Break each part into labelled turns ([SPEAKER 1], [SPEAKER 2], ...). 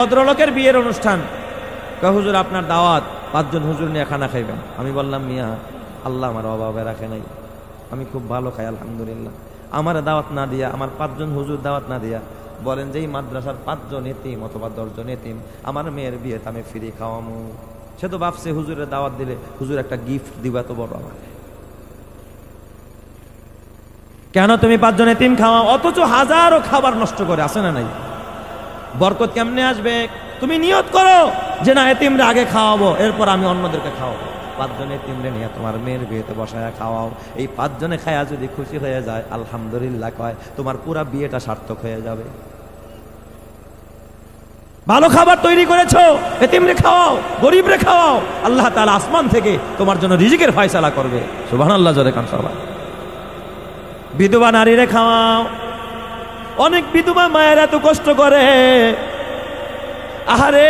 [SPEAKER 1] ভদ্রলোকের বিয়ের অনুষ্ঠান, হুজুর আপনার দাওয়াত, 5 জন হুজুর নিয়ে খানা খাইবেন। আমি বললাম, মিয়া আল্লাহ আমার অভাবে রাখে নাই, আমি খুব ভালো খাই আলহামদুলিল্লাহ। আমার দাওয়াত না দিয়া, আমার 5 জন হুজুর দাওয়াত না দিয়া বলেন যে এই মাদ্রাসার 5 জন এতিম অথবা 10 জন এতিম আমার মেয়ের বিয়েতে আমি ফ্রি খাওয়ামু। সে তো ভাবছে হুজুরের দাওয়াত দিলে হুজুর একটা গিফট দিবা, তো বড় আমার কেন তুমি 5 জন এতিম খাওয়াও, অথচ হাজারো খাবার নষ্ট করে, আসে না নাই? বরকত কেমনে আসবে? তুমি নিয়ত করো যে না, এতিমরে আগে খাওয়াবো, এরপর আমি অন্যদেরকে খাওয়াবো। 5 জন এতিমরে নিয়ে তোমার মেয়ের বিয়েতে বসায়া খাওয়াও। এই 5 জনে খায়া যদি খুশি হয়ে যায়, আলহামদুলিল্লাহ কয়, তোমার পুরা বিয়েটা সার্থক হয়ে যাবে। ভালো খাবার তৈরি করেছো, এতিমরে খাওয়াও, গরিবরে খাওয়াও, আল্লাহ তাআলা আসমান থেকে তোমার জন্য রিজিকের ফয়সালা করবে। সুবহানাল্লাহ, জোরে কান সবাই। বিধবা নারীরে খাওয়াও। অনেক বিধবা মায়েরা তো কষ্ট করে, আহারে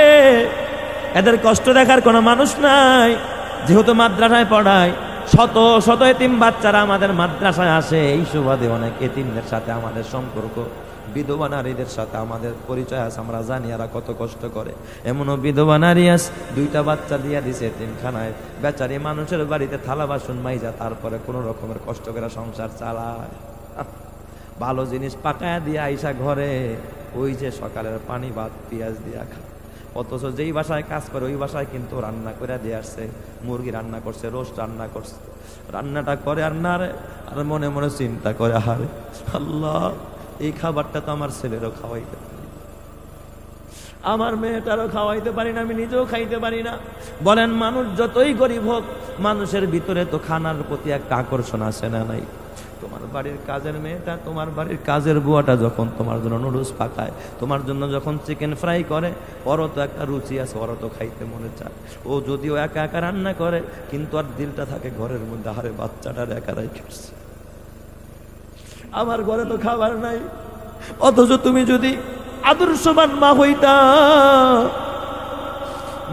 [SPEAKER 1] এদের কষ্ট দেখার কোনো মানুষ নাই। যেহেতু মাদ্রাসায় পড়ায়, শত শত এতিম বাচ্চারা আমাদের মাদ্রাসায় আসে, এই সুবাদে অনেক এতিমদের সাথে আমাদের সম্পর্ক, বিধবা নারীদের সাথে আমাদের পরিচয় আছে, আমরা জানি এরা কত কষ্ট করে। এমনও বিধবা নারী আছে, 2টা বাচ্চা দিয়া দিছে এতিমখানায়, বেচারি মানুষের বাড়িতে থালা বাসন মাইজা তারপরে কোনো রকমের কষ্ট করে সংসার চালায়। ভালো জিনিস পাকায়া দিয়ে আইসা ঘরে ওই যে সকালের পানি ভাত পেঁয়াজ দিয়া খা, অথচ যেই বাসায় কাজ করে ওই বাসায় কিন্তু রান্না করে দিয়ে আসছে, মুরগি রান্না করছে, রোস্ট রান্না করছে, রান্নাটা করে আর না রে, আর মনে মনে চিন্তা করে, আরে আল্লাহ এই খাবারটা তো আমার ছেলেরও খাওয়াইতে পারি, আমার মেয়েটারও খাওয়াইতে পারি না, আমি নিজেও খাইতে পারি না। বলেন, মানুষ যতই গরিব হোক, মানুষের ভিতরে তো খানার প্রতি একটা আকর্ষণ আসে না নাই? তোমার বাড়ির কাজের মেয়েটা, তোমার বাড়ির কাজের বুয়াটা যখন তোমার জন্য নুডলস পাকায়, তোমার জন্য যখন চিকেন ফ্রাই করে, ওরও তো একটা রুচি আছে, ওরও তো খাইতে মনে চায়। ও যদিও একা একা রান্না করে, কিন্তু আর দিলটা থাকে ঘরের মধ্যে, আরে বাচ্চাটার একারাই খেয়েছে, আমার ঘরে তো খাবার নাই। অথচ তুমি যদি আদর্শবান মা হইতা,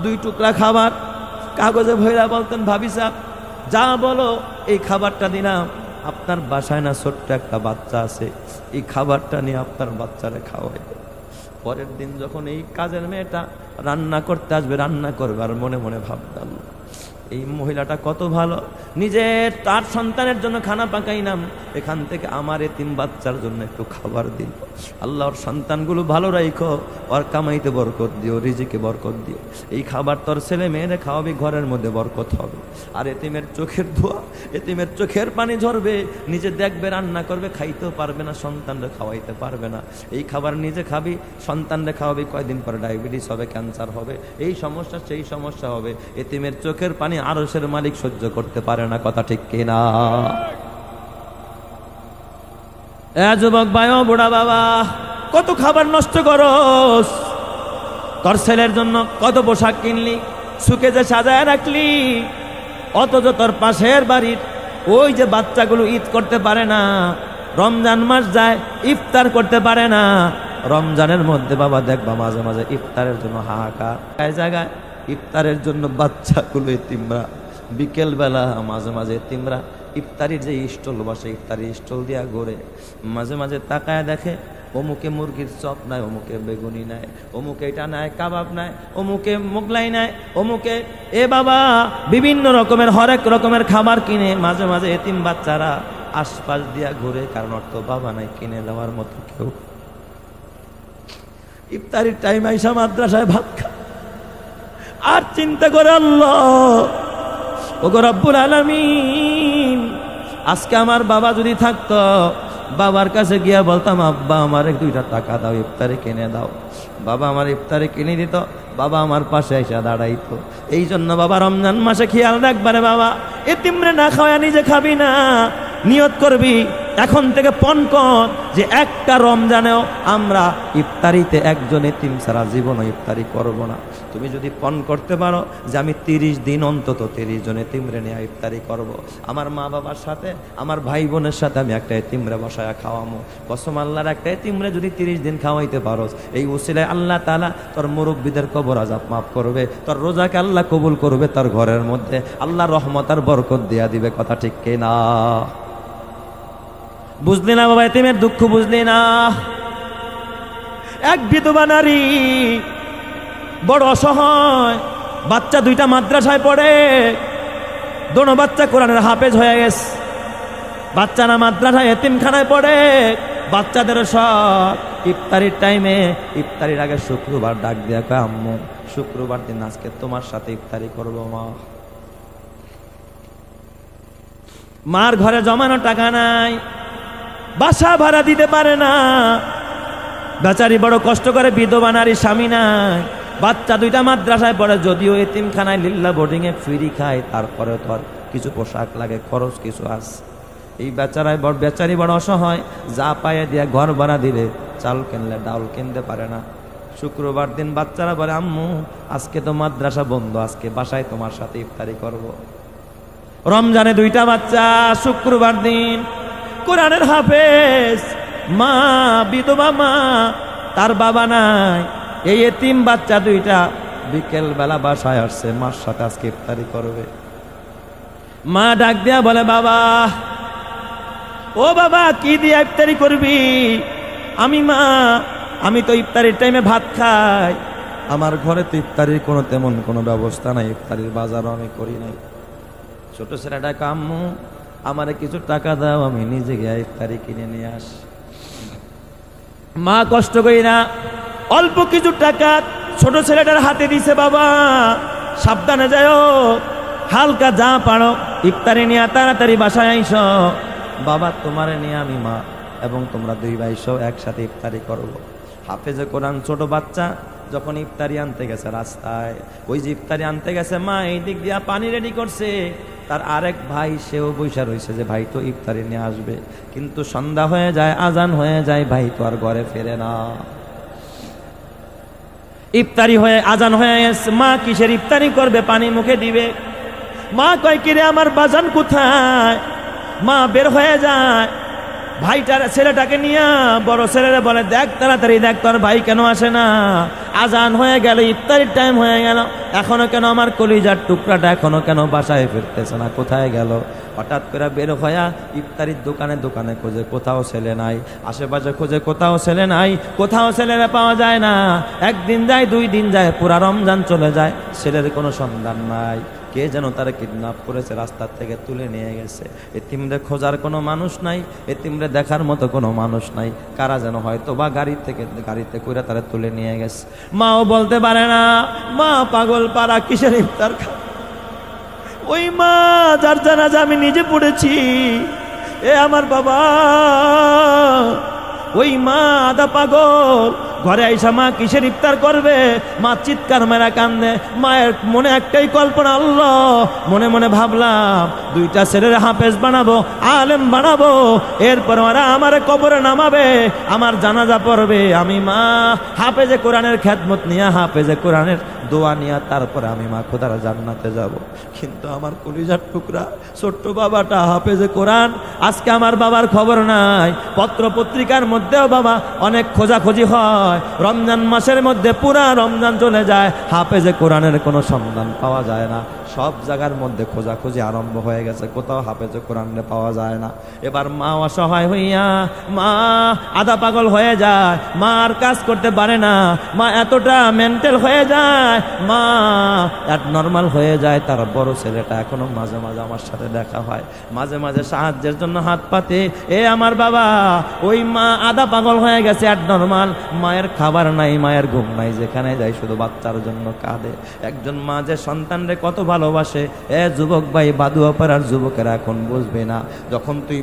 [SPEAKER 1] 2 টুকরা খাবার কাগজে ভইরা বলতেন, ভাবি সাহেব যা বলো এই খাবারটা দিলাম, আপনার বাসায় না ছোট্ট একটা বাচ্চা আছে, এই খাবারটা নিয়ে আপনার বাচ্চারে খাওয়াই। পরের দিন যখন এই কাজের মেয়েটা রান্না করতে আসবে, রান্না করবে, আর মনে মনে ভাবতাম এই মহিলাটা কত ভালো, নিজের তার সন্তানের জন্য খানা পাকাইলাম, এখান থেকে আমার এতিম বাচ্চার জন্য একটু খাবার দিল। আল্লাহর সন্তানগুলো ভালো রাখো, ওর কামাইতে বরকত দিও, রিজিকে বরকত দিও। এই খাবার তোর ছেলে মেয়েরে খাওয়াবি, ঘরের মধ্যে বরকত হবে। আর এতিমের চোখের ধোয়া, এতিমের চোখের পানি ঝরবে, নিজে দেখবে রান্না করবে, খাইতেও পারবে না, সন্তানরে খাওয়াইতে পারবে না। এই খাবার নিজে খাবি, সন্তানরে খাওয়াবি, কয়দিন পরে ডায়াবেটিস হবে, ক্যান্সার হবে, এই সমস্যা সেই সমস্যা হবে। এতিমের চোখের পানি আরশের মালিক সহ্য করতে পারে না, কথা ঠিক কিনা? যুবক ভাই, বুড়া বাবা, কত খাবার নষ্ট করস, তোর ছেলের জন্য কত পোশাক কিনলি, সুকে যে সাজায় রাখলি, অথচ তোর পাশের বাড়ির ওই যে বাচ্চাগুলো ঈদ করতে পারে না, রমজান মাস যায় ইফতার করতে পারে না। রমজানের মধ্যে বাবা দেখবা মাঝে মাঝে ইফতারের জন্য হাহাকার, এক জায়গায় ইফতারের জন্য বাচ্চাগুলো এতিমরা, বিকেল বেলা মাঝে মাঝে এতিমরা ইফতারির যে স্টল বসে, ইফতারির স্টল দিয়া ঘোরে, মাঝে মাঝে তাকায় দেখে অমুকে মুরগির চপ নাই, অমুকে বেগুনি নাই, অমুকে এটা নাই, কাবাব নাই, অমুকে মোগলাই নাই, অমুকে এ বাবা বিভিন্ন রকমের হরেক রকমের খাবার কিনে মাঝে মাঝে এতিম বাচ্চারা আশপাশ দিয়া ঘুরে, কারণ অর্থ বাবা নাই কিনে দেওয়ার মতো কেউ। ইফতারির টাইম আইসা মাদ্রাসায় ভাত খা, আর চিন্তা করে আল্লাহ ওগো রব্বুল আলামিন, আজকে আমার বাবা যদি থাকতো, বাবার কাছে গিয়া বলতাম, আব্বা আমার 2টা টাকা দাও, ইফতারে কিনে দাও। বাবা আমার ইফতারে কিনে দিত, বাবা আমার পাশে এসে দাঁড়াইতো। এই জন্য বাবা রমজান মাসে খেয়াল রাখবারে বাবা, এতিমরে না খাওয়া নিজে খাবি না, নিয়ত করবি এখন থেকে পণ কর যে একটা রমজানেও আমরা ইফতারিতে একজন এতিম ছাড়া জীবনও ইফতারি করব না। তুমি যদি পণ করতে পারো যে আমি 30 দিন অন্তত 30 জন এতিমরে নিয়ে ইফতারি করব, আমার মা বাবার সাথে, আমার ভাই বোনের সাথে আমি একটা এতিমরে বসায়া খাওয়ামো, কসম আল্লাহর, একটা এতিমরে যদি 30 দিন খাওয়াইতে পারো, এই উসিলায় আল্লাহ তাআলা তোর মুরব্বিদের কবর আযাব মাফ করবে, তোর রোজাকে আল্লাহ কবুল করবে, তোর ঘরের মধ্যে আল্লাহ রহমত আর বরকত দিয়া দিবে, কথা ঠিক কিনা? বুঝলি না বাবা, এতিমের দুঃখ বুঝলি না? এক বিধবা নারী বড় অসহায়, বাচ্চা দুইটা মাদ্রাসায় পড়ে, দোনো বাচ্চা কোরআনের হাফেজ হয়ে গেছে। বাচ্চারা মাদ্রাসায় এতিমখানায় পড়ে, বাচ্চাদের সব ইফতারির টাইমে, ইফতারির আগে শুক্রবার ডাক দিয়া কয়, আম্মু শুক্রবার দিন আজকে তোমার সাথে ইফতারি করবো মা। মার ঘরে জমানো টাকা নাই, বাসা ভাড়া দিতে পারে না, বেচারি বড় কষ্ট করে, বিধবা নারী, স্বামী নাই, বাচ্চা দুইটা মাদ্রাসায় পড়ে, যদিও এতিমখানায় লিল্লা বোর্ডিং এ ফ্রি খায়, তারপরে তো আর কিছু পোশাক লাগে, খরচ কিছু আছে। এই বেচারি বড় অসহায়, যা পায়ে দিয়া ঘর ভাড়া দিলে, চাল কিনলে ডাউল কিনতে পারে না। শুক্রবার দিন বাচ্চারা বলে, আম্মু আজকে তো মাদ্রাসা বন্ধ, আজকে বাসায় তোমার সাথে ইফতারি করব। রমজানে দুইটা বাচ্চা, শুক্রবার দিন কোরআনের হাফেজ, মা বিধবা মা, তার বাবা নাই, এই এতিম বাচ্চা দুইটা বিকেল বেলা বাসায় আসছে, মার সাথে আজকে ইফতারি করবে। মা ডাক দিয়া বলে, বাবা ও বাবা, কি দিয়ে ইফতারি করবি? আমি তো ইফতারির টাইমে ভাত খাই, আমার ঘরে তো ইফতারির কোনো তেমন কোনো ব্যবস্থা নাই, ইফতারির বাজারও আমি করি নাই। ছোট ছেলেটা, আম্মু আমারে কিছু টাকা দাও, আমি নিজে গিয়ে ইফতারি কিনে নিয়ে আস। মা কষ্ট করি না অল্প কিছু টাকা ছোট ছেলেটার হাতে দিছে, বাবা সাবধানে যাও, হালকা যা পারো ইফতারি নিয়ে তাড়াতাড়ি বাসায় আইস। বাবা তোমারে নিয়ে আমি, মা এবং তোমরা দুই ভাই সহ একসাথে ইফতারি করব। হাফেজে কোরআন ছোট বাচ্চা যখন ইফতারি আনতে গেছে রাস্তায়, ওই যে ইফতারি আনতে গেছে, মা এই দিক দিয়া পানি রেডি করছে, তার আরেক ভাই সেও বৈশা রয়েছে যে ভাই তো ইফতারি নিয়ে আসবে, কিন্তু সন্ধ্যা হয়ে যায়, আজান হয়ে যায়, ভাই তো আর ঘরে ফেরে না। ইফতারি হয়ে আজান হয়ে গেছে, মা কিসের ইফতারি করবে, পানি মুখে দিবে। মা কয়, কিরে আমার বাজান কোথায়? মা বের হয়ে যায়, ভাইটার ছেলেটাকে নিয়ে, বড় ছেলেরা বলে, দেখ তাড়াতাড়ি দেখ তোর ভাই কেন আসে না, আজান হয়ে গেল, ইফতারির টাইম হয়ে গেল, এখনো কেন আমার কলিজার টুকরাটা এখনো কেন বাসায় ফিরতেছে না, কোথায় গেল? হঠাৎ করে বের হইয়া ইফতারির দোকানে দোকানে খোঁজে, কোথাও ছেলে নাই, আশেপাশে খোঁজে, কোথাও ছেলে নাই, কোথাও ছেলেরা পাওয়া যায় না। একদিন যায়, 2 দিন যায়, পুরা রমজান চলে যায়, ছেলের কোনো সন্ধান নাই। কে যেন তারা কিডন্যাপ করেছে, রাস্তার থেকে তুলে নিয়ে গেছে। এতিমরে খোঁজার কোনো মানুষ নাই, এতিমরে দেখার মতো কোনো মানুষ নাই, কারা যেন হয়তো বা গাড়িতে করে তারা তুলে নিয়ে গেছে। মাও বলতে পারে না, মা পাগল পাড়া কিসের ইফতার ওই মা যার জানাজা আমি নিজে পড়েছি, এ আমার বাবা, ওই মা আদা পাগল, ঘরে আইসা মা কিসের ইফতার করবে? মা চিৎকার মেরা কান্দে। মায়ের মনে একটাই কল্পনা, আল্লাহ, মনে মনে ভাবলাম 2টা ছেলের হাফেজ বানাবো, আলেম বানাবো, এরপর ওরা আমার কবরে নামাবে, আমার জানাজা পড়বে, আমি মা হাফেজে কোরআনের খেদমত নিয়ে, হাফেজে কোরআনের দোয়া নিয়ে, তারপরে আমি মা খোদার জান্নাতে যাব। কিন্তু আমার কলিজার টুকরা ছোট্ট বাবাটা হাফেজে কোরআন, আজকে আমার বাবার খবর নাই। পত্র পত্রিকার মধ্যেও বাবা অনেক খোঁজাখুঁজি হয়, রমজান মাসের মধ্যে পুরা রমজান চলে যায়, হাফেজে কোরআনের কোনো সন্ধান পাওয়া যায় না। সব জায়গার মধ্যে খোঁজাখুঁজি আরম্ভ হয়ে গেছে, কোথাও হাফেজে কোরআনে পাওয়া যায় না। এবার মা অসহায় হইয়া, মা আধা পাগল হয়ে যায়, মা আর কাজ করতে পারে না, মা এতটা মেন্টাল হয়ে যায়, মা নর্মাল হয়ে যায়। তার বড় ছেলেটা এখনো মাঝে মাঝে আমার সাথে দেখা হয়, মাঝে মাঝে সাহায্যের জন্য হাত পাতে। এ আমার বাবা, ওই মা আধা পাগল হয়ে গেছে, নর্মাল, মায়ের খাবার নাই, মায়ের ঘুম নাই, যেখানে যায় শুধু বাচ্চার জন্য কাঁদে। একজন মা যে সন্তানরে কত ভালোবাসে, এ যুবক ভাই, বাদুয়া পাড়ার যুবকেরা এখন বুঝবে না, যখন তুই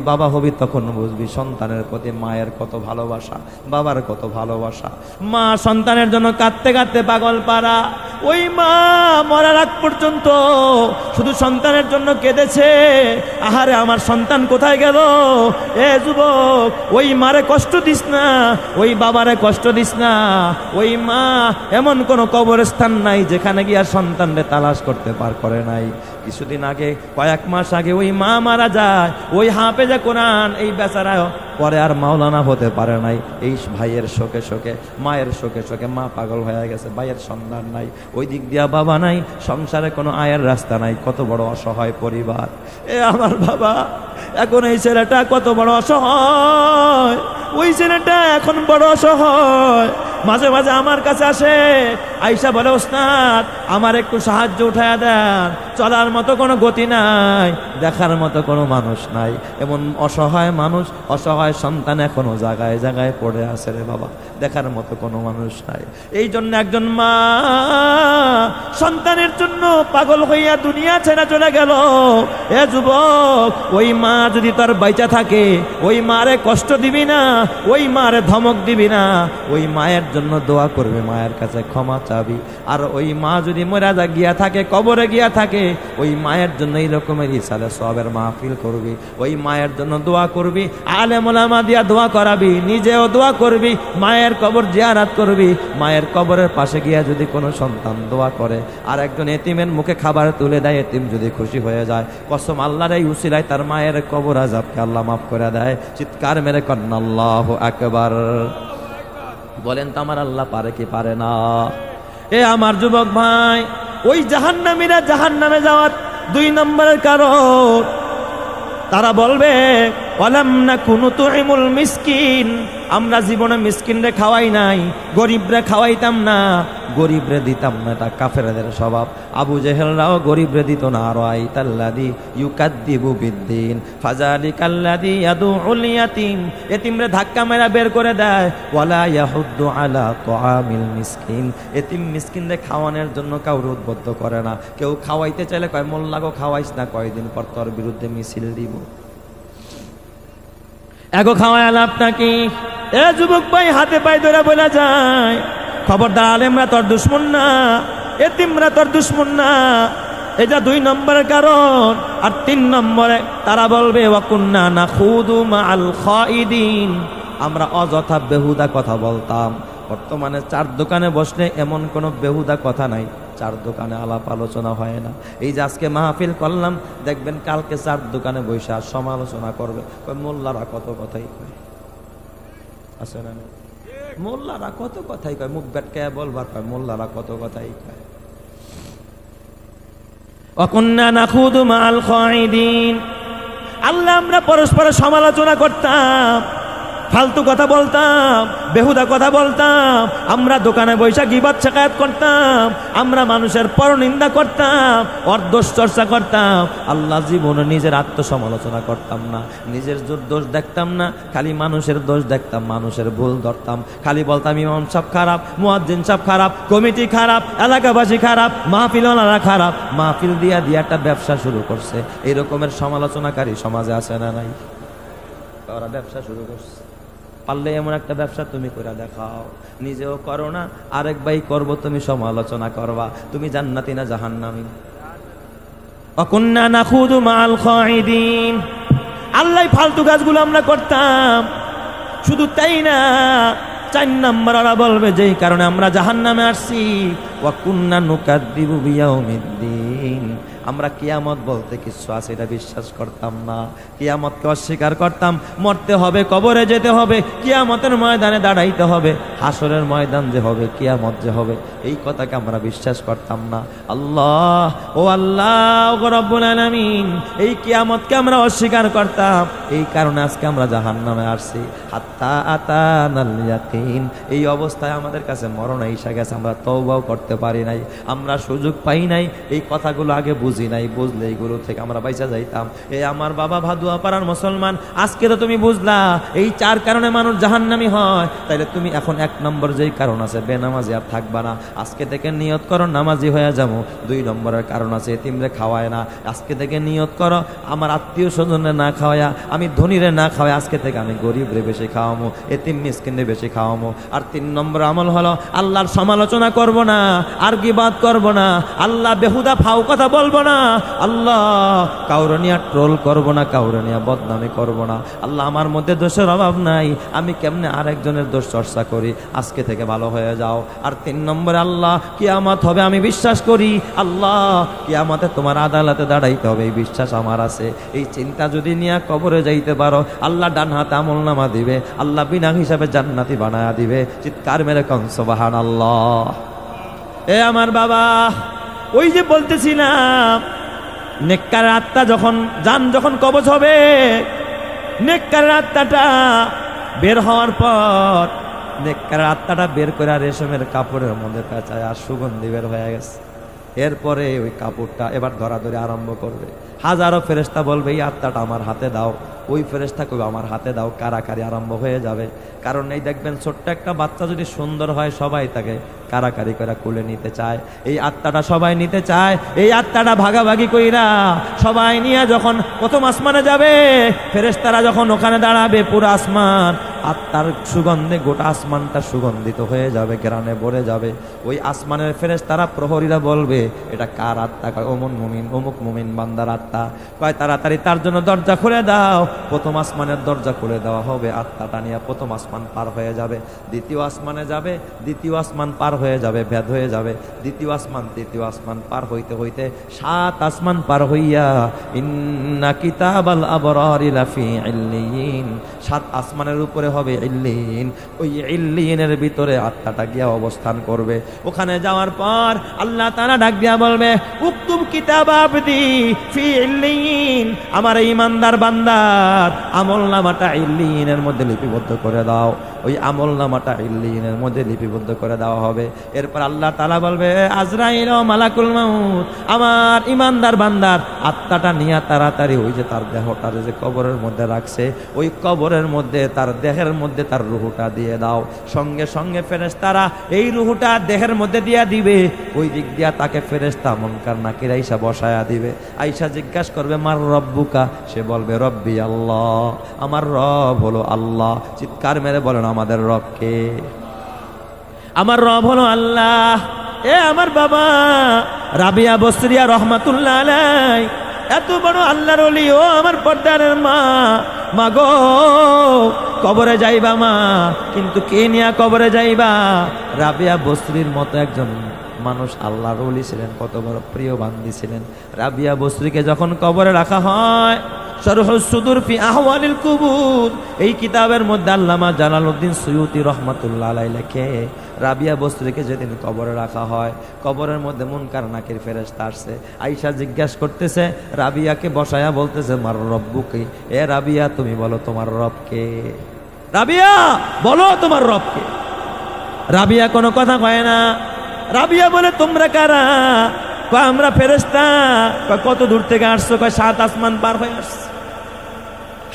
[SPEAKER 1] বাবা হবি তখন বুঝবি সন্তানের প্রতি মায়ের কত ভালোবাসা, বাবার কত ভালোবাসা। মা সন্তানের জন্য কাঁদতে কাঁদতে পাগল পাড়া। ওই মা মরার আগ পর্যন্ত শুধু সন্তানের জন্য কেঁদেছে, আহারে আমার সন্তান কোথায় গেল? এ যুবক, ওই মারে কষ্ট দিস না, ওই বাবারে কষ্ট দিস না। ওই মা এমন কোন কবরস্থান নাই যেখানে গিয়ে সন্তানরে তালাশ করতে পার করে নাই। কিছুদিন আগে, কয়েক মাস আগে ওই মা মারা যায়, ওই হাফেজে কোরআন এই বেচারা পরে আর মাওলানা হতে পারে নাই। এই ভাইয়ের শোকে শোকে, মায়ের শোকে শোকে মা পাগল হয়ে গেছে, ভাইয়ের সন্ধান নাই, ওই দিক দিয়া বাবা নাই, সংসারে কোনো আয়ের রাস্তা নাই। কত বড় অসহায় পরিবার। এ আমার বাবা, এখন এই ছেলেটা কত বড় অসহায়, ওই ছেলেটা এখন বড় অসহায়। মাঝে মাঝে আমার কাছে আসে, আইসা বলে ওস্তাদ আমার একটু সাহায্য উঠায়া দেন, চলার মতো কোনো গতি নাই, দেখার মতো কোনো মানুষ নাই, এমন অসহায় মানুষ, অসহায় সন্তান এখনো জায়গায় জায়গায় পড়ে আছে রে বাবা, দেখার মতো কোনো মানুষ নাই। এই জন্য একজন মা সন্তানের জন্য পাগল হইয়া দুনিয়া ছেড়ে চলে গেল। এ যুবক, ওই মা যদি তোর বাইচা থাকে, ওই মারে কষ্ট দিবি না, ওই মারে ধমক দিবি না, ওই মায়ের জন্য দোয়া করবে, মায়ের কাছে ক্ষমা চাবি। আর ওই মা যদি মরা গিয়া থাকে, কবরে গিয়া থাকে, ওই মায়ের জন্য এই রকমের ইসালে সবের মাহফিল করবি, ওই মায়ের জন্য দোয়া করবি, আলেম ওলামা দিয়া দোয়া করাবি, নিজেও দোয়া করবি, মায়ের কবর জিয়ারত করবি। মায়ের কবরের পাশে গিয়া যদি কোনো সন্তান দোয়া করে আর একজন এতিমের মুখে খাবার তুলে দেয়, এতিম যদি খুশি হয়ে যায়, কসম আল্লাহর এই উসিলায় তার মায়ের কবর আযাবকে আল্লাহ মাফ করে দেয়। চিৎকার মেরে কন্না আল্লাহু আকবার। বলেন তো আমার আল্লাহ পারে কি পারে না? এ আমার যুবক ভাই, ওই জাহান্নামীরা জাহান্নামে যাওয়ার 2 নম্বরের কারণ, তারা বলবে ওয়ালাম নাকুনু তুইমুল মিসকিন, আমরা জীবনে মিসকিনরে খাওয়াই নাই, গরিবরে খাওয়াইতাম না, গরিবরে দিতাম না। এটা কাফেরদের স্বভাব। আবু জেহেলরাও গরিবরে দিত না। আর আইতাল্লাযী ইউকাদ্দিবু বিদ্দিন ফাযালিকাল্লাযী ইয়াদউল ইয়াতীম, এতিমরে ধাক্কা মেরা বের করে দেয়। ওয়ালা ইয়াহুদ্দু আলা তুআমিল মিসকিন, এতিম মিসকিনরে খাওয়ানোর জন্য কাউকে উদ্বুদ্ধ করে না। কেউ খাওয়াইতে চাইলে কয় মোল্লাগো খাওয়াইস না, কয়দিন পর তোর বিরুদ্ধে মিছিল দিব। এগো খাওয়ায় লাভ নাকি? এ যুবক ভাই, হাতে পায়ে ধরে বলা যায়, খবরদার, আলেমরা তোর দুশ্মন না, এতিমরা তোর দুশ্মন না। এটা 2 নম্বরের কারণ। আর 3 নম্বরে তারা বলবে ওয়াকুন্না নাখুদু মাআল খাইদিন, আমরা অযথা বেহুদা কথা বলতাম। বর্তমানে 4 দোকানে বসলে এমন কোনো বেহুদা কথা নাই, 4 দোকানে আলাপ আলোচনা হয় না। এই যে আজকে মাহফিল করলাম, দেখবেন কালকে 4 দোকানে বসে আর সমালোচনা করবে, মোল্লারা কত কথাই কয়, আছে না? মোল্লারা কত কথাই কয়, মুখ বেটকায় বলবার কয়, মোল্লারা কত কথাই কয়। ওয়াকুন্না নাখুদু মাআল খাইদিন, আল্লাহ আমরা পরস্পর সমালোচনা করতাম, ফালতু কথা বলতাম, বেহুদা কথা বলতাম, আমরা দোকানে বৈশা গীবত শিকায়াত করতাম, আমরা মানুষের পরনিন্দা করতাম, অর্দোষ চর্চা করতাম। আল্লাহ জীবনে নিজের আত্মসমালোচনা করতাম না, নিজের দোষ দেখতাম না, খালি মানুষের দোষ দেখতাম, মানুষের ভুল ধরতাম, খালি বলতাম ইমাম সাহেব খারাপ, মুয়াজ্জিন সাহেব খারাপ, কমিটি খারাপ, এলাকাবাসী খারাপ, মাহফিলওয়ালারা খারাপ। মাহফিল দিয়া দিয়া একটা ব্যবসা শুরু করছে। এই রকমের সমালোচনাকারী সমাজে আছে না নাই? ওরা ব্যবসা শুরু করছে। পারলে এমন একটা ব্যবসা তুমি করে দেখাও, নিজেও করো না, আরেক ভাই করবো, তুমি সমালোচনা করবা, তুমি জান্নাতি না জাহান্নামী? ওয়াকুন্না নাখুদু মাআল খাইদিন, আল্লাহ ফালতু কাজগুলো আমরা করতাম। শুধু তাই না, 4 নম্বর ওরা বলবে যেই কারণে আমরা জাহান্নামে আসছি, ওয়াকুন্না নুকাদ্দিবু বিয়াউমিদ্দিন, আমরা কিয়ামত বলতে কিছু আছে এটা বিশ্বাস করতাম না, কিয়ামতকে অস্বীকার করতাম। মরতে হবে, কবরে যেতে হবে, কিয়ামতের ময়দানে দাঁড়াইতে হবে, হাসরের ময়দান যে হবে, কিয়ামত যে হবে, এই কথাকে আমরা বিশ্বাস করতাম না। আল্লাহ, ও আল্লাহ, ও রব্বুল আলামিন, এই কিয়ামতকে আমরা অস্বীকার করতাম, এই কারণে আজকে আমরা জাহান্নামে আসছি। হাত্তা আতানাল ইয়াকিন, এই অবস্থায় আমাদের কাছে মরণ এসে গেছে, আমরা তওবাও করতে পারি নাই, আমরা সুযোগ পাই নাই, এই কথাগুলো আগে বুঝি নাই, বুঝলে এইগুলো থেকে আমরা বাইচা যাইতাম। এই আমার বাবা ভাদুয়া পাড়ার মুসলমান, আজকে তো তুমি বুঝলা এই 4 কারণে মানুষ জাহান্নামী হয়, তাইলে তুমি এখন 1 নম্বর যেই কারণ আছে, বেনামাজি আর থাকবা না, আজকে থেকে নিয়ত করো নামাজি হয়ে যাবো। 2 নম্বরের কারণ আছে, এতিমরে খাওয়ায় না, আজকে থেকে নিয়ত করো আমার আত্মীয় স্বজনে না খাওয়ায়া, আমি ধনীরে না খাওয়াই, আজকে থেকে আমি গরিবরে বেশি খাওয়ামো, এতিম মিসকিনরে বেশি খাওয়ামো। আর 3 নম্বর আমল হলো আল্লাহর সমালোচনা করব না, আর গীবাত করব না, আল্লাহ বেহুদা ফাও কথা বলবো না, আল্লাহ কাউরে নিয়ে ট্রোল করব না, কাউরে নিয়ে বদনামি করব না। আল্লাহ আমার মধ্যে দোষের অভাব নাই, আমি কেমনে আরেকজনের দোষ চর্চা করি, আজকে থেকে ভালো হয়ে যাও। আর 3 নম্বরে আল্লাহ কিয়ামত হবে আমি বিশ্বাস করি, আল্লাহ কিয়ামতে তোমার আদালতে দাঁড়াইতে হবে এই বিশ্বাস আমার আছে। এই চিন্তা যদি নিয়ে কবরে যাইতে পারো, আল্লাহ ডান হাতে আমলনামা দিবে, আল্লাহ বিনা হিসাবে জান্নাতি বানায়া দিবে। চিৎকার মেরে কন সুবহানাল্লাহ। এ আমার বাবা, ওই যে বলতেছিলাম, নেককার আত্মা যখন যখন কবজ হবে, নেককার আত্মাটা বের হওয়ার পর নেককারের আত্মাটা বের করে আর রেশমের কাপড়ের মধ্যে পেঁচায় আর সুগন্ধি বের হয়ে গেছে। এরপরে ওই কাপড়টা এবার ধরাধরি আরম্ভ করবে। হাজারো ফেরেশতা বলবে এই আত্মাটা আমার হাতে দাও, ওই ফেরেশতা কইবে আমার হাতে দাও, কারাকারি আরম্ভ হয়ে যাবে। কারণ এই দেখবেন ছোট্ট একটা বাচ্চা যদি সুন্দর হয় সবাই তাকে কারাকারি করে কুলে নিতে চায়। এই আত্মাটা সবাই নিতে চায়, এই আত্মাটা ভাগাভাগি কইরা সবাই নিয়ে যখন প্রথম আসমানে যাবে, ফেরেশতারা যখন ওখানে দাঁড়াবে, পুরো আসমান আত্মার সুগন্ধে গোটা আসমানটা সুগন্ধিত হয়ে যাবে, ঘ্রাণে ভরে যাবে। ওই আসমানের ফেরেশতারা প্রহরীরা বলবে এটা কার আত্মা? কয় অমুক মুমিন বান্দার আত্মা। কয় তাড়াতাড়ি তার জন্য দরজা খুলে দাও। প্রথম আসমানের দরজা খুলে দেওয়া হবে, আত্মাটা নিয়ে প্রথম আসমান পার হয়ে যাবে, দ্বিতীয় আসমানে যাবে, দ্বিতীয় আসমান পার হয়ে যাবে, ভেদ হয়ে যাবে, দ্বিতীয় আসমান তৃতীয় আসমান পার হইতে হইতে 7 আসমান পার হইয়া ইন্না কিতাবাল আবরারি লাফি ইল্লিয়িন, 7 আসমানের উপরে হবে ইল্লিয়িন। ওই ইল্লিয়িনের ভিতরে আত্মাটা গিয়া অবস্থান করবে। ওখানে যাওয়ার পর আল্লাহ তাআলা ডাক দিয়া বলবে উকতুব কিতাব আবদি ফি ইল্লিয়িন, আমার ঈমানদার বান্দার আমলনামাটা ইল্লিয়িনের মধ্যে লিপিবদ্ধ করে দাও। ওই আমলনামাটা ইল্লিয়িনের মধ্যে লিপিবদ্ধ করে দেওয়া হবে। এরপর আল্লাহ তাআলা বলবে আজরাইল ও মালাকুল মাউত, আমার ঈমানদার বান্দার আত্মাটা নিয়ে তাড়াতাড়ি ওই যে তার দেহটা যে কবরের মধ্যে রাখছে, ওই কবরের মধ্যে তার দেহের মধ্যে তার রুহুটা দিয়ে দাও। সঙ্গে সঙ্গে ফেরেশতারা এই রুহুটা দেহের মধ্যে দিয়া দিবে। ওই দিক দিয়া তাকে ফেরেশতা মুনকার নাকির আইসা বসায়া দিবে। আইসা জিজ্ঞাসা করবে মার রব্বুকা, সে বলবে রব্বি আল্লাহ, আমার রব হলো আল্লাহ। চিৎকার মেরে বলেন আমাদের রব কে? আমার রব হলো আল্লাহ। এ আমার বাবা রাবিয়া বসরিয়া রহমাতুল্লাহ আলাই, এত বড় আল্লাহর ওলি, ও আমার পর্দারের মা, মা গো কবরে যাইবা মা, কিন্তু কে নিয়া কবরে যাইবা? রাবিয়া বসরির মতো একজন মানুষ আল্লাহর ওলি ছিলেন, কত বড় প্রিয় বান্দি ছিলেন। রাবিয়া বসরিকে যখন কবরে রাখা হয়, শরহুস সুদুর ফি আহওয়ালিল কুবুর এই কিতাবের মধ্যে আল্লামা জালালউদ্দিন সুয়ুতি রহমাতুল্লাহ আলাইহি লেখে, রাবিয়া বসরিকে যেদিন কবরে রাখা হয়, কবরের মধ্যে মুনকার নাকির ফেরেশতা আসছে, আয়েশা জিজ্ঞাসা করতেছে, রাবিয়াকে বসায়া বলতেছে মার রব্বুকে, এ রাবিয়া তুমি বলো তোমার রবকে, রাবিয়া বলো তোমার রবকে। রাবিয়া কোনো কথা কয় না। রাবিয়া বলে তোমরা কারা? কয় আমরা ফেরেশতা। কয় কত দূর থেকে আসছো? কয় 7 আসমান পার হয়ে আসছে,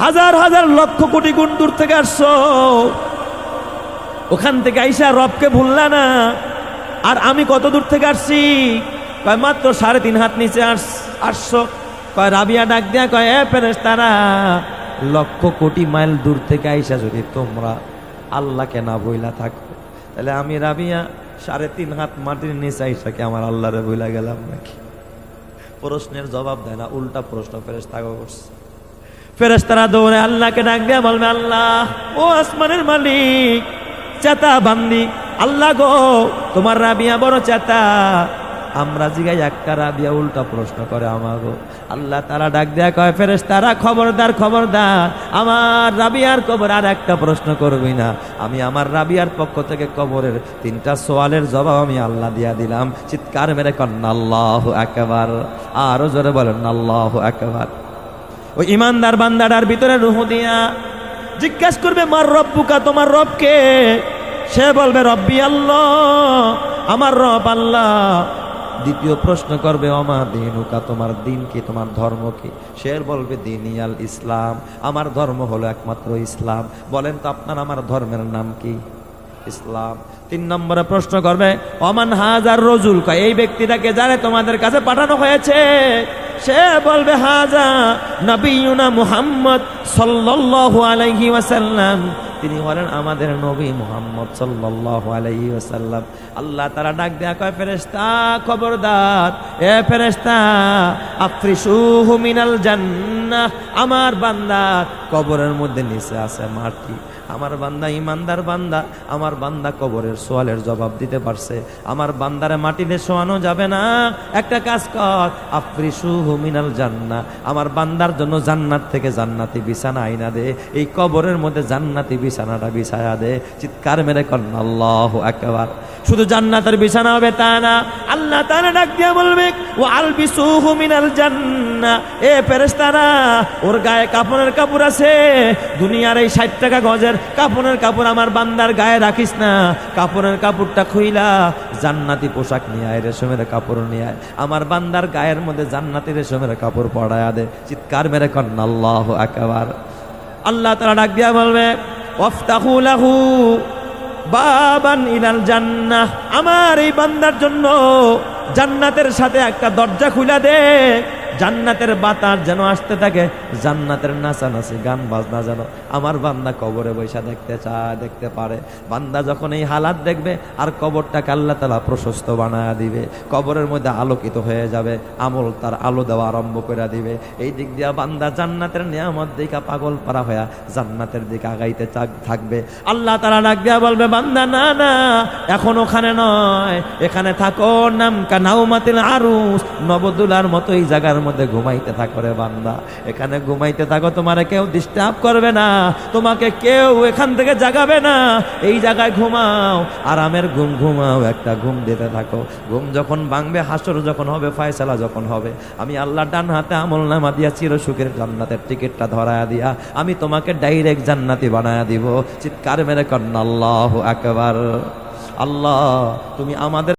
[SPEAKER 1] হাজার হাজার লক্ষ কোটি গুণ দূর থেকে আসছো। ওখান থেকে আইসা রবকে ভুললা না। আর আমি কত দূর থেকে আসছি? কয় মাত্র 3.5 হাত নিচে আসছো। কয় রাবিয়া ডাক দিয়া কয় এ ফেরেশতারা, লক্ষ কোটি মাইল দূর থেকে আইসা যদি তোমরা আল্লাহকে না বইলা থাকো, তাহলে আমি রাবিয়া 3.5 হাত মাটির নিচে আইসাকে আমার আল্লাহরে বইলা গেলাম নাকি? প্রশ্নের জবাব দেয় না, উল্টা প্রশ্ন ফেরেশতাকে করছে। ফেরেশতারা দৌড়ে আল্লাহকে ডাক দিয়া বলবে আল্লাহ, ও আসমানের মালিক, চেতা বান্দি আল্লাহ গো, তোমার রাবিয়া বড় চেতা। আমরা জিগাই একটা, রাবিয়া উল্টা প্রশ্ন করে আমাগো। আল্লাহ তাআলা ডাক দেয়া কয় ফেরেশতারা খবরদার খবরদার, আমার রাবিয়ার কবর আর একটা প্রশ্ন করবি না। আমি আমার রাবিয়ার পক্ষ থেকে কবরের 3টা সওয়ালের জবাব আমি আল্লাহ দিয়া দিলাম। চিৎকার মেরে কন্না আল্লাহু আকবার, আরো জোরে বলেন আল্লাহু আকবার। ওই ইমানদার বান্দাটার ভিতরে রূহ দিয়া জিজ্ঞাসা করবে মার রব্বুকা, তোমার রবকে? সে বলবে রব্বি আল্লাহ, আমার রব আল্লাহ। দ্বিতীয় প্রশ্ন করবে ওমা দীনুকা, তোমার দিন কি, তোমার ধর্ম কি? সে বলবে দীনি আল ইসলাম, আমার ধর্ম হলো একমাত্র ইসলাম। বলেন তো আপনার আমার ধর্মের নাম কি? ইসলাম। 3 নম্বরে প্রশ্ন করবে ওমান হাজার রজুল, এই ব্যক্তিটাকে যারে তোমাদের কাছে পাঠানো হয়েছে? সে বলবে হাজা নবিয়ুনা মুহাম্মদ সাল্লাল্লাহু আলাইহি ওয়াসাল্লাম, তিনি হলেন আমাদের নবী মুহাম্মদ সাল্লাল্লাহু আলাইহি ওয়াসাল্লাম। আল্লাহ তাআলা ডাক দেয়া কয় ফেরেশতা খবরদার, এ ফেরেশতা আফরিসুহু মিনাল জান্নাহ, আমার বান্দা কবরের মধ্যে নিচে আছে মাটি। আমার বান্দা ইমানদার বান্দা, আমার বান্দা কবরের সওয়ালের জবাব দিতে পারছে, আমার বান্দারে মাটিতে শোয়ানো যাবে না। একটা কাজ কর, আফরিসুহু মিনাল জান্নাহ, আমার বান্দার জন্য জান্নাত থেকে জান্নাতি বিছানা আইনা দে, এই কবরের মধ্যে জান্নাতি বিছানাটা বিছায়া দে। চিৎকার মেরে কর আল্লাহু আকবার। শুধু জান্নাতের বিছানা হবে তা না, আল্লাহ তাআলা ডাক দিয়া বলবে ওয়া আলবিসুহু মিনাল জান্নাহ, এ ফেরেশতারা ওর গায়ে কাপড়ের কাপড় আছে, দুনিয়ার এই 60 টাকা গজের কাফনের কাপড় আমার বান্দার গায়ে রাখিস না, কাফনের কাপড়টা খুইলা জান্নাতি পোশাক নিয়ে আয়, রেশমের কাপড় নিয়ে আয়, আমার বান্দার গায়ের মধ্যে জান্নাতি রেশমের কাপড় পরায়া দে। চিৎকার মেরে কন্না আল্লাহু আকবার। আল্লাহ তাআলা ডাক দিয়া বলবে ওয়াফতাহু লাহু বাবান ইলাল জান্নাহ, আমার এই বান্দার জন্য জান্নাতের সাথে একটা দরজা খুলে দে, জান্নাতের বাতাস যেন আসতে থাকে, জান্নাতের নাচানাচি গান বাজনা যেন আমার বান্দা কবরে বৈশা দেখতে চায়, দেখতে পারে। বান্দা যখন এই হালাত দেখবে আর কবরটাকে আল্লাহ তাআলা প্রশস্ত বানায়া দিবে, কবরের মধ্যে আলোকিত হয়ে যাবে, আমল তার আলো দেওয়া আরম্ভ করে দিবে। এই দিক দিয়া বান্দা জান্নাতের নিয়ামত দেখা পাগল পারা হয়ে জান্নাতের দিকে আগাইতে থাকবে। আল্লাহ তাআলা ডাক দিয়া বলবে বান্দা না না, এখন ওখানে নয়, এখানে থাকো, নাম কানাউমাতিল আরুস, নবদুলার মতো এই জায়গার মধ্যে ঘুমাইতে থাকো রে বান্দা, এখানে ঘুমাইতে থাকো, তোমারে কেউ ডিস্টার্ব করবে না, তোমাকে কেউ এখান থেকে জাগাবে না, এই জায়গায় ঘুমাও, আরামের ঘুম ঘুমাও, একটা ঘুম দিতে থাকো। ঘুম যখন ভাঙবে, হাসর যখন হবে, ফায়সালা যখন হবে, আমি আল্লাহ ডান হাতে আমলনামা দিয়া চির সুখের জান্নাতের টিকিটটা ধরায়া দিয়া আমি তোমাকে ডাইরেক্ট জান্নাতি বানায়া দিব। চিৎকার মেরে কন্না আল্লাহু আকবার। আল্লাহ তুমি আমাদের